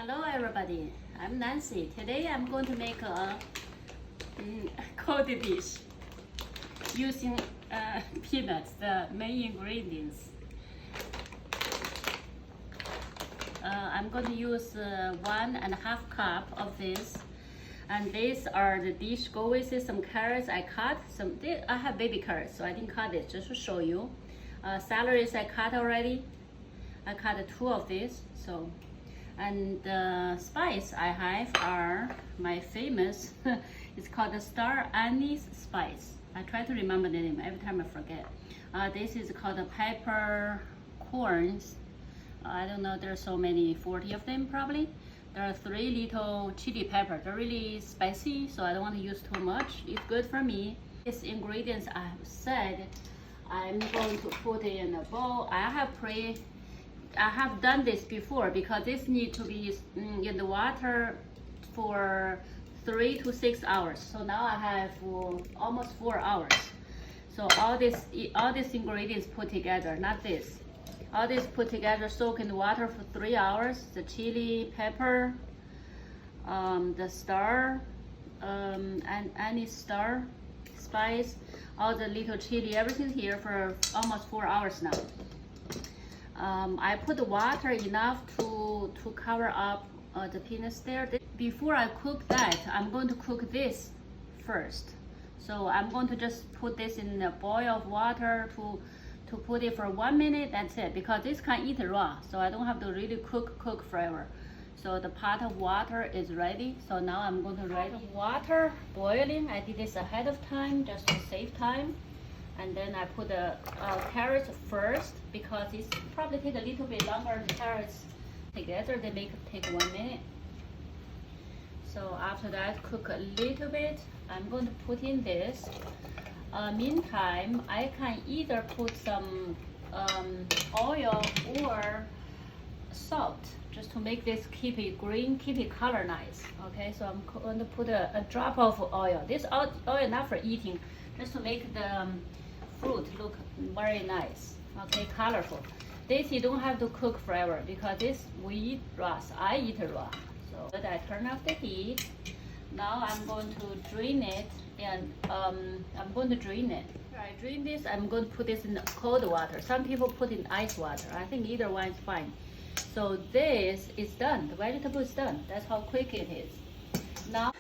Hello everybody, I'm Nancy. Today I'm going to make a cold dish using peanuts, the main ingredients. I'm going to use 1.5 cup of this, and these are the dish. Go with it. Some carrots I cut. I have baby carrots, so I didn't cut it just to show you. Celeries I cut already. I cut 2 of these. And the spice I have are my famous, it's called the star anise spice. I try to remember the name every time I forget. This is called the peppercorns. I don't know, there are so many, 40 of them probably. There are 3 little chili peppers. They're really spicy, so I don't want to use too much. It's good for me. These ingredients I have said I'm going to put in a bowl. I have done this before because this needs to be in the water for 3 to 6 hours. So now I have almost 4 hours. So all these ingredients put together, not this. All this put together, soak in the water for 3 hours. The chili, pepper, the star, and any star, spice, all the little chili, everything here for almost 4 hours now. I put the water enough to cover up the peanuts there. Before I cook that, I'm going to cook this first. So I'm going to just put this in a boil of water to put it for 1 minute. That's it, because this can eat raw, so I don't have to really cook forever. So the pot of water is ready. So now I'm going to ready water boiling. I did this ahead of time just to save time. And then I put the carrots first because it's probably take a little bit longer. The carrots together, they take 1 minute. So after that, cook a little bit. I'm going to put in this. Meantime, I can either put some oil or salt just to make this keep it green, keep it color nice. Okay, so I'm going to put a drop of oil. This oil not for eating, just to make the fruit look very nice, okay, colorful. This you don't have to cook forever because this we eat raw. So I eat raw. So I turn off the heat. Now I'm going to drain it, and I'm going to drain it. After I drain this, I'm going to put this in cold water. Some people put in ice water. I think either one is fine. So this is done. The vegetable is done. That's how quick it is. Now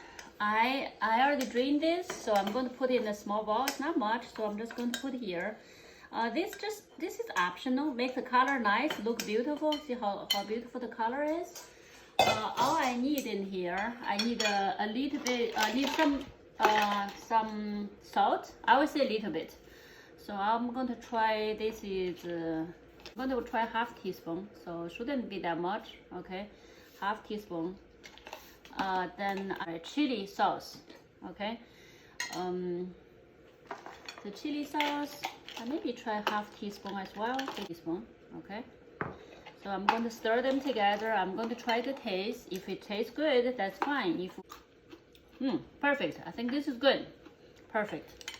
I already drained this, so I'm going to put it in a small bowl. It's not much, so I'm just going to put here. This is optional. Make the color nice, look beautiful. See how beautiful the color is. All I need in here, I need a little bit. I need some salt. I would say a little bit. So I'm going to try. This is I'm going to try half teaspoon. So shouldn't be that much. Okay, half teaspoon. Then chili sauce, okay. The chili sauce, I maybe try half teaspoon as well, teaspoon, okay. So I'm going to stir them together. I'm going to try the taste. If it tastes good, that's fine. Perfect. I think this is good. Perfect.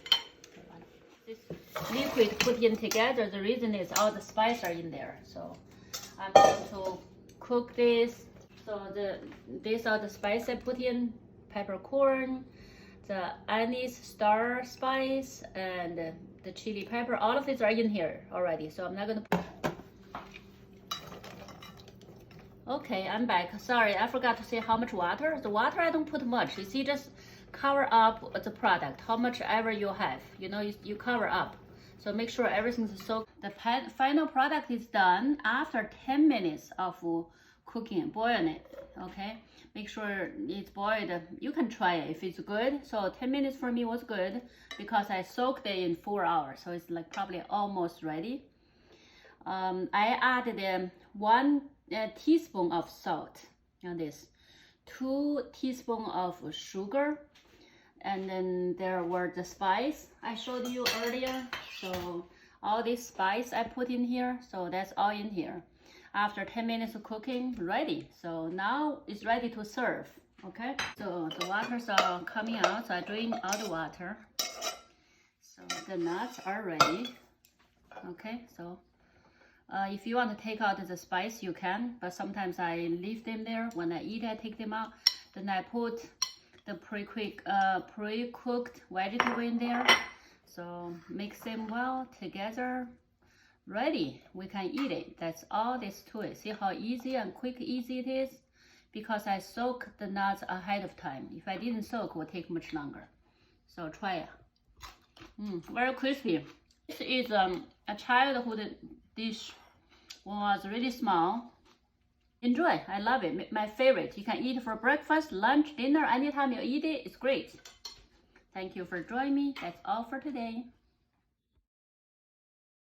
This liquid put in together, the reason is all the spices are in there. So I'm going to cook this. So these are the spices I put in: peppercorn, the anise star spice, and the chili pepper. All of these are in here already, so I'm not gonna put. Okay, I'm back. Sorry, I forgot to say how much water. The water I don't put much. You see, just cover up the product. How much ever you have, you cover up. So make sure everything's soaked. The final product is done after 10 minutes of cooking, boiling it, okay. Make sure it's boiled. You can try it if it's good. So 10 minutes for me was good because I soaked it in 4 hours, so it's like probably almost ready. I added 1 teaspoon of salt on this, 2 teaspoons of sugar, and then there were the spice I showed you earlier. So all this spice I put in here, so that's all in here. After 10 minutes of cooking, ready. So now it's ready to serve, okay? So the waters are coming out, so I drain all the water. So the nuts are ready, okay? So If you want to take out the spice, you can, but sometimes I leave them there. When I eat, I take them out. Then I put the pre-cooked vegetable in there. So mix them well together. Ready, we can eat it. That's all there's to it. See how easy and easy it is? Because I soak the nuts ahead of time. If I didn't soak, it would take much longer. So try it. Very crispy. This is a childhood dish when I was really small. Enjoy, I love it. My favorite. You can eat it for breakfast, lunch, dinner, anytime you eat it, it's great. Thank you for joining me. That's all for today.